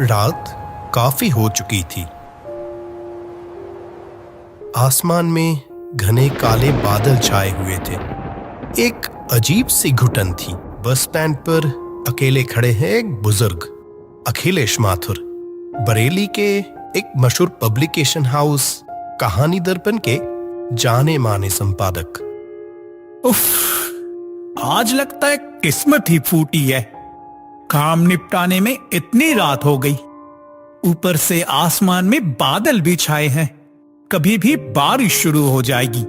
रात काफी हो चुकी थी। आसमान में घने काले बादल छाए हुए थे। एक अजीब सी घुटन थी। बस स्टैंड पर अकेले खड़े हैं एक बुजुर्ग, अखिलेश माथुर, बरेली के एक मशहूर पब्लिकेशन हाउस कहानी दर्पण के जाने माने संपादक। उफ, आज लगता है किस्मत ही फूटी है। काम निपटाने में इतनी रात हो गई, ऊपर से आसमान में बादल भी छाए हैं। कभी भी बारिश शुरू हो जाएगी।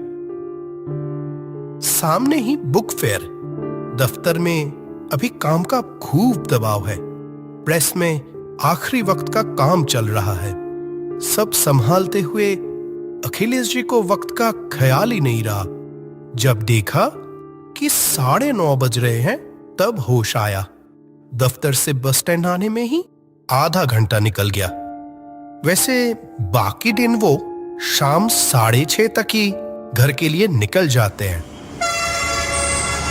सामने ही बुक फेयर। दफ्तर में अभी काम का खूब दबाव है। प्रेस में आखिरी वक्त का काम चल रहा है। सब संभालते हुए अखिलेश जी को वक्त का ख्याल ही नहीं रहा। जब देखा कि 9:30 बज रहे हैं, तब होश आया। दफ्तर से बस स्टैंड आने में ही आधा घंटा निकल गया। वैसे बाकी दिन वो शाम 6:30 तक ही घर के लिए निकल जाते हैं।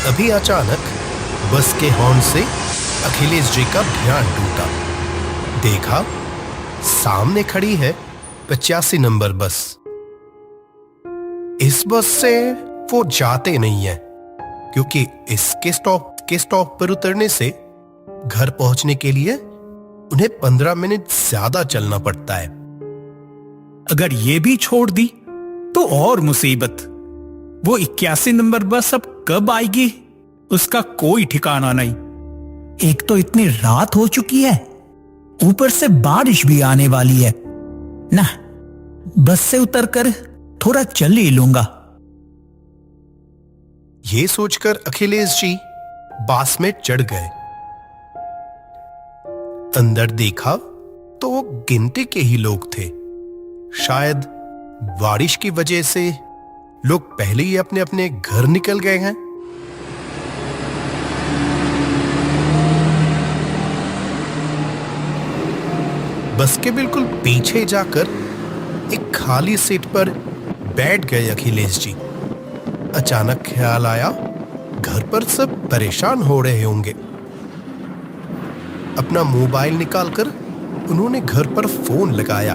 तभी अचानक बस के हॉर्न से अखिलेश जी का ध्यान टूटा। देखा, सामने खड़ी है 85 नंबर बस। इस बस से वो जाते नहीं है, क्योंकि इसके स्टॉप पर उतरने से घर पहुंचने के लिए उन्हें 15 मिनट ज्यादा चलना पड़ता है। अगर ये भी छोड़ दी तो और मुसीबत। वो 81 नंबर बस अब कब आएगी, उसका कोई ठिकाना नहीं। एक तो इतनी रात हो चुकी है, ऊपर से बारिश भी आने वाली है ना। बस से उतरकर थोड़ा चल ही लूंगा। ये सोचकर अखिलेश जी बास में चढ़ गए। अंदर देखा तो वो गिनती के ही लोग थे। शायद बारिश की वजह से लोग पहले ही अपने अपने घर निकल गए हैं। बस के बिल्कुल पीछे जाकर एक खाली सीट पर बैठ गए अखिलेश जी। अचानक ख्याल आया, घर पर सब परेशान हो रहे होंगे। अपना मोबाइल निकालकर उन्होंने घर पर फोन लगाया।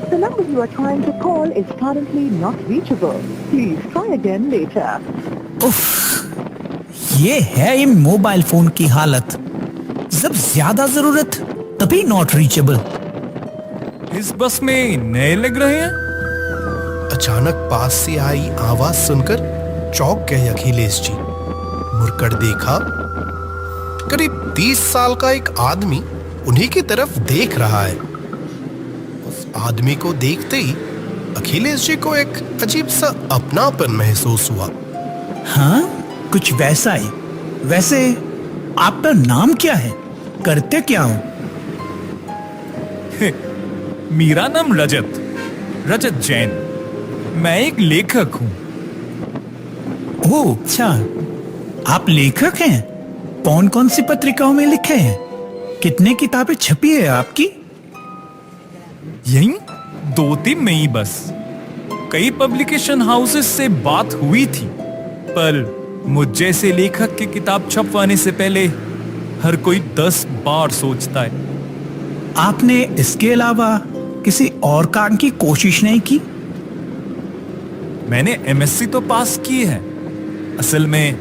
The number you are trying to call is currently not reachable. Please try again later. उफ, ये है इन मोबाइल फोन की हालत। जब ज्यादा जरूरत तभी नॉट रीचेबल। इस बस में नए लग रहे हैं। अचानक पास से आई आवाज सुनकर चौंक गए अखिलेश जी। मुड़कर देखा, करीब 30 साल का एक आदमी उन्हीं की तरफ देख रहा है। उस आदमी को देखते ही अखिलेश जी को एक अजीब सा अपनापन महसूस हुआ। हाँ, कुछ वैसा ही। वैसे आपका नाम क्या है, करते क्या हो? मेरा नाम रजत जैन। मैं एक लेखक हूँ। ओह अच्छा, आप लेखक हैं? कौन कौन सी पत्रिकाओं में लिखे हैं? कितने किताबें छपी है आपकी? यही 2-3 में ही बस। कई पब्लिकेशन हाउसेस से बात हुई थी, पर मुझ जैसे लेखक की किताब छपवाने से पहले हर कोई 10 बार सोचता है। आपने इसके अलावा किसी और काम की कोशिश नहीं की? मैंने एमएससी तो पास की है। असल में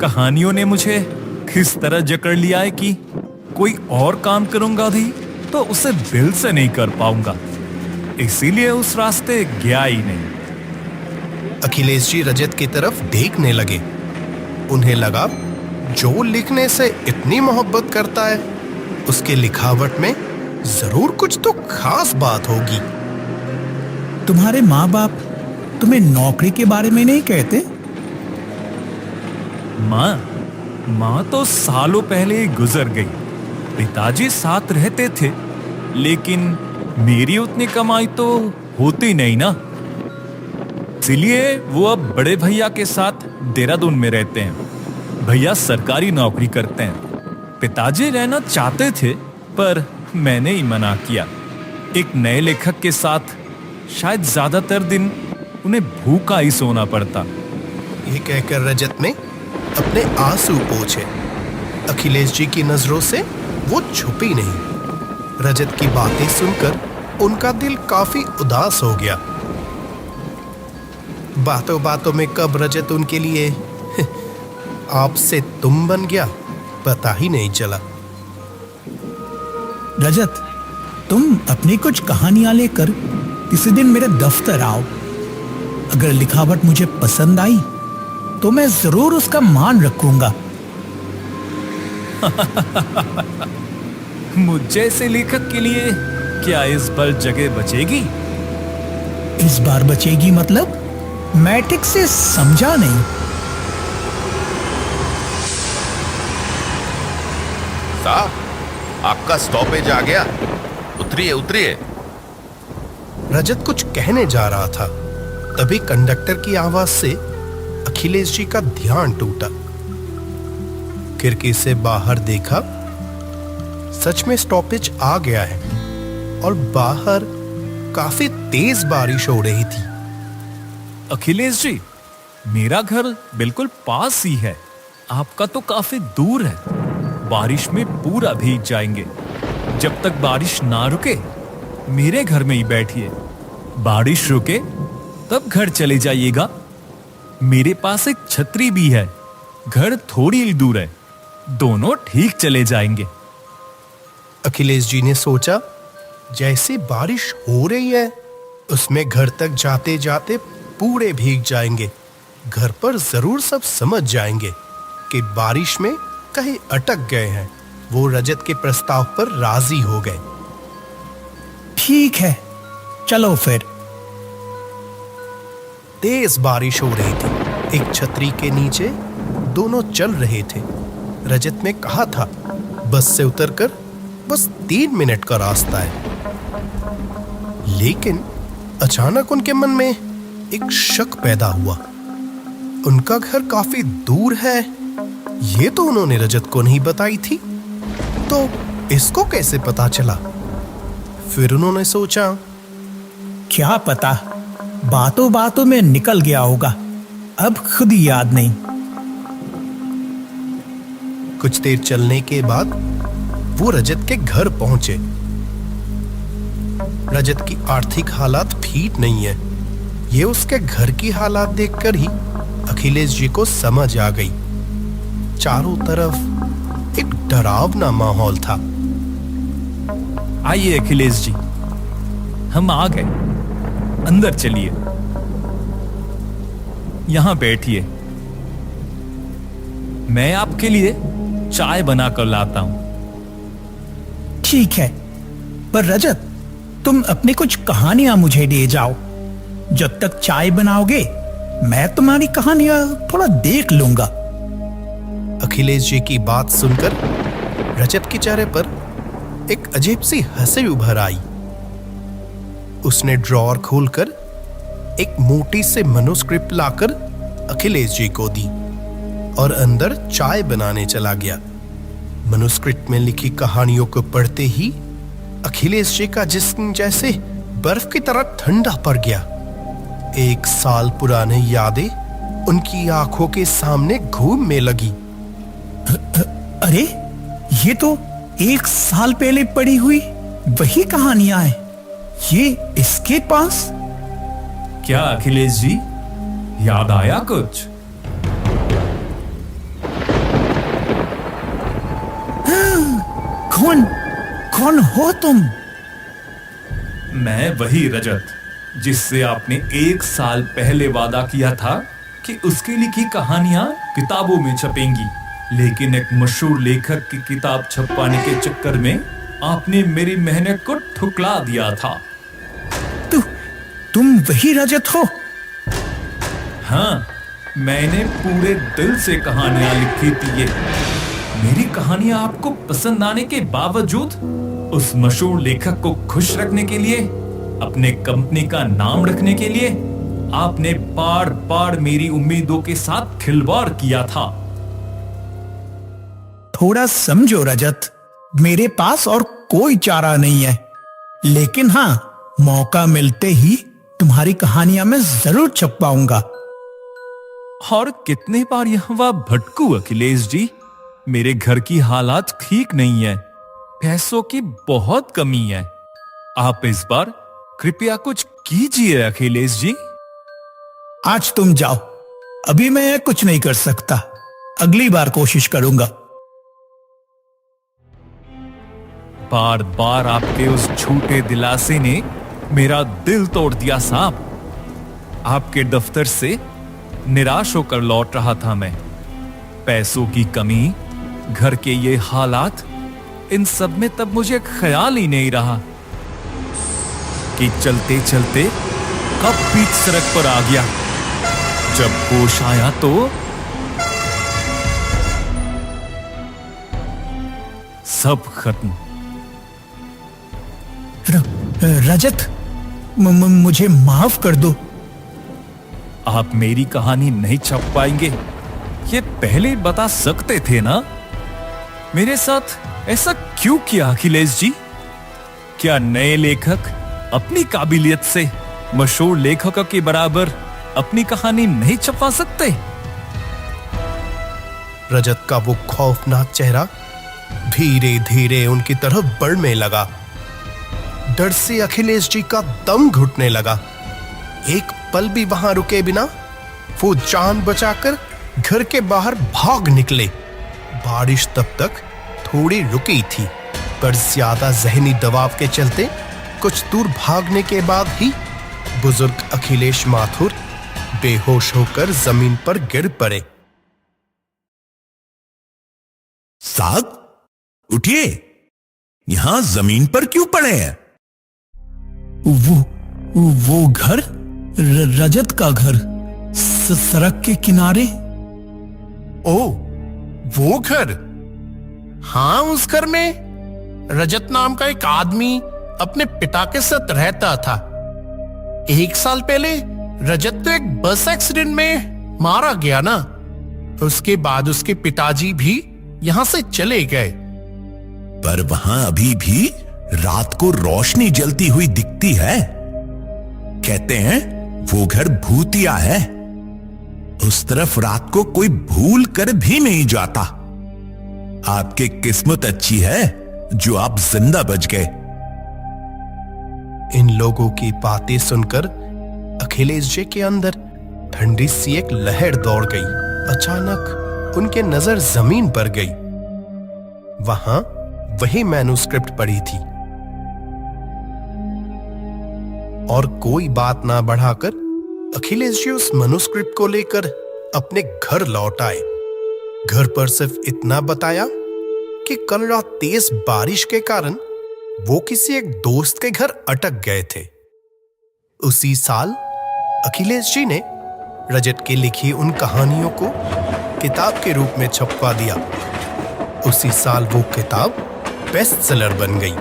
कहानियों ने मुझे किस तरह जकड़ लिया है कि कोई और काम करूंगा भी तो उसे दिल से नहीं कर पाऊंगा। इसीलिए उस रास्ते गया ही नहीं। अखिलेश जी रजत की तरफ देखने लगे। उन्हें लगा, जो लिखने से इतनी मोहब्बत करता है, उसके लिखावट में जरूर कुछ तो खास बात होगी। तुम्हारे माँ बाप तुम्हें नौकरी के बारे में नहीं कहते? माँ तो सालों पहले ही गुजर गई। पिताजी साथ रहते थे, लेकिन मेरी उतनी कमाई तो होती नहीं ना। इसलिए वो अब बड़े भैया के साथ देहरादून में रहते हैं। भैया सरकारी नौकरी करते हैं। पिताजी रहना चाहते थे, पर मैंने ही मना किया। एक नए लेखक के साथ शायद ज्यादातर दिन उन्हें भूखा ही सोना पड़ता। ये कहकर रजत ने अपने आंसू पोंछे। अखिलेश जी की नजरों से वो छुपी नहीं। रजत की बातें सुनकर उनका दिल काफी उदास हो गया। बातों बातों में कब रजत उनके लिए आपसे तुम बन गया, पता ही नहीं चला। रजत, तुम अपनी कुछ कहानियां लेकर किसी दिन मेरे दफ्तर आओ। अगर लिखावट मुझे पसंद आई तो मैं जरूर उसका मान रखूंगा। मुझ जैसे लेखक के लिए क्या इस बार जगह बचेगी? इस बार बचेगी मतलब? मैं ठीक से समझा नहीं। साहब, आपका स्टॉपेज आ गया, उतरिए उतरिए। रजत कुछ कहने जा रहा था, तभी कंडक्टर की आवाज से अखिलेश जी का ध्यान टूटा। खिड़की से बाहर देखा, सच में स्टॉपेज आ गया है और बाहर काफी तेज बारिश हो रही थी। अखिलेश जी, मेरा घर बिल्कुल पास ही है, आपका तो काफी दूर है। बारिश में पूरा भीग जाएंगे। जब तक बारिश ना रुके मेरे घर में ही बैठिए, बारिश रुके तब घर चले जाइएगा। मेरे पास एक छतरी भी है, घर थोड़ी ही दूर है, दोनों ठीक चले जाएंगे। अखिलेश जी ने सोचा, जैसे बारिश हो रही है उसमें घर तक जाते जाते पूरे भीग जाएंगे। घर पर जरूर सब समझ जाएंगे कि बारिश में कहीं अटक गए हैं। वो रजत के प्रस्ताव पर राजी हो गए। ठीक है, चलो फिर। तेज बारिश हो रही थी। एक छतरी के नीचे दोनों चल रहे थे। रजत ने कहा था, बस से उतरकर बस 3 मिनट का रास्ता है। लेकिन अचानक उनके मन में एक शक पैदा हुआ। उनका घर काफी दूर है, ये तो उन्होंने रजत को नहीं बताई थी, तो इसको कैसे पता चला? फिर उन्होंने सोचा, क्या पता बातों बातों में निकल गया होगा, अब खुद ही याद नहीं। कुछ देर चलने के बाद वो रजत के घर पहुंचे। रजत की आर्थिक हालात ठीक नहीं है, ये उसके घर की हालात देखकर ही अखिलेश जी को समझ आ गई। चारों तरफ एक डरावना माहौल था। आइए अखिलेश जी, हम आ गए, अंदर चलिए, यहां बैठिए, मैं आपके लिए चाय बना कर लाता हूं। ठीक है, पर रजत, तुम अपनी कुछ कहानियां मुझे दे जाओ। जब तक चाय बनाओगे मैं तुम्हारी कहानियां थोड़ा देख लूंगा। अखिलेश जी की बात सुनकर रजत के चेहरे पर एक अजीब सी हंसी उभर आई। उसने ड्रॉअर खोलकर एक मोटी से मनुस्क्रिप्ट लाकर अखिलेश जी को दी और अंदर चाय बनाने चला गया। मनुस्क्रिप्ट में लिखी कहानियों को पढ़ते ही अखिलेश जी का जिस्म जैसे बर्फ की तरह ठंडा पड़ गया। 1 साल पुरानी यादें उनकी आंखों के सामने घूमने लगी। अरे, ये तो 1 साल पहले पढ़ी हुई वही कहानियां हैं। ये इसके पास? क्या अखिलेश जी, याद आया कुछ? कौन हो तुम? मैं वही रजत जिससे आपने 1 साल पहले वादा किया था कि उसकी लिखी कहानियां किताबों में छपेंगी, लेकिन एक मशहूर लेखक की किताब छपवाने के चक्कर में आपने मेरी मेहनत को ठुकरा दिया था। तुम वही रजत हो? हाँ, मैंने पूरे दिल से कहानियां लिखी थी। ये मेरी कहानियां आपको पसंद आने के बावजूद उस मशहूर लेखक को खुश रखने के लिए, अपने कंपनी का नाम रखने के लिए आपने बार बार मेरी उम्मीदों के साथ खिलवाड़ किया था। थोड़ा समझो रजत, मेरे पास और कोई चारा नहीं है, लेकिन हाँ, मौका मिलते ही तुम्हारी कहानियां मैं जरूर छपवाऊंगा। और कितने बार यहाँ वहां भटकू अखिलेश जी, मेरे घर की हालात ठीक नहीं है, पैसों की बहुत कमी है। आप इस बार कृपया कुछ कीजिए अखिलेश जी। आज तुम जाओ, अभी मैं कुछ नहीं कर सकता, अगली बार कोशिश करूंगा। बार बार आपके उस झूठे दिलासे ने मेरा दिल तोड़ दिया साहब। आपके दफ्तर से निराश होकर लौट रहा था मैं। पैसों की कमी, घर के ये हालात, इन सब में तब मुझे ख्याल ही नहीं रहा कि चलते चलते कब बीच सड़क पर आ गया। जब होश आया तो सब खत्म। रजत, मुझे माफ कर दो। आप मेरी कहानी नहीं छप पाएंगे, ये पहले बता सकते थे ना। मेरे साथ ऐसा क्यों किया अखिलेश जी? क्या नए लेखक अपनी काबिलियत से मशहूर लेखकों के बराबर अपनी कहानी नहीं छपवा सकते? रजत का वो खौफनाक चेहरा धीरे धीरे उनकी तरफ बढ़ने लगा। डर से अखिलेश जी का दम घुटने लगा। एक पल भी वहां रुके बिना वो जान बचाकर घर के बाहर भाग निकले। बारिश तब तक थोड़ी रुकी थी, पर ज्यादा जहनी दबाव के चलते कुछ दूर भागने के बाद ही बुजुर्ग अखिलेश माथुर बेहोश होकर जमीन पर गिर पड़े। साहब, उठिए, यहां जमीन पर क्यों पड़े हैं? वो घर, रजत का घर, सड़क के किनारे। ओ, वो घर? हाँ, उस घर में रजत नाम का एक आदमी अपने पिता के साथ रहता था। 1 साल पहले रजत तो एक बस एक्सीडेंट में मारा गया ना। उसके बाद उसके पिताजी भी यहां से चले गए। पर वहां अभी भी रात को रोशनी जलती हुई दिखती है। कहते हैं वो घर भूतिया है। उस तरफ रात को कोई भूल कर भी नहीं जाता। आपकी किस्मत अच्छी है जो आप जिंदा बच गए। इन लोगों की बातें सुनकर अखिलेश जी के अंदर ठंडी सी एक लहर दौड़ गई। अचानक उनके नजर जमीन पर गई। वहां वही मैन्युस्क्रिप्ट पड़ी थी और कोई बात ना बढ़ाकर अखिलेश जी उस मैन्युस्क्रिप्ट को लेकर अपने घर लौट आए। घर पर सिर्फ इतना बताया कि कल रात तेज बारिश के कारण वो किसी एक दोस्त के घर अटक गए थे। उसी साल अखिलेश जी ने रजत की लिखी उन कहानियों को किताब के रूप में छपवा दिया। उसी साल वो किताब बेस्ट सेलर बन गई।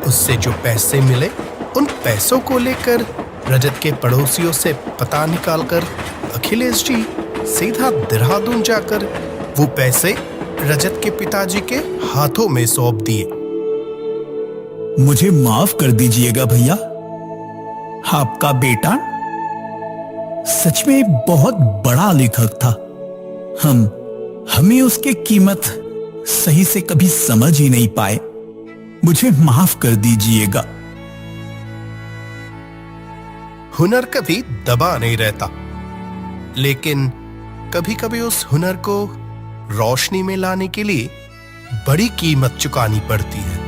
उससे जो पैसे मिले, उन पैसों को लेकर रजत के पड़ोसियों से पता निकालकर अखिलेश जी सीधा देहरादून जाकर वो पैसे रजत के पिताजी के हाथों में सौंप दिए। मुझे माफ कर दीजिएगा भैया। आपका बेटा सच में एक बहुत बड़ा लेखक था। हमें उसकी कीमत सही से कभी समझ ही नहीं पाए। मुझे माफ कर दीजिएगा। हुनर कभी दबा नहीं रहता, लेकिन कभी कभी उस हुनर को रोशनी में लाने के लिए बड़ी कीमत चुकानी पड़ती है।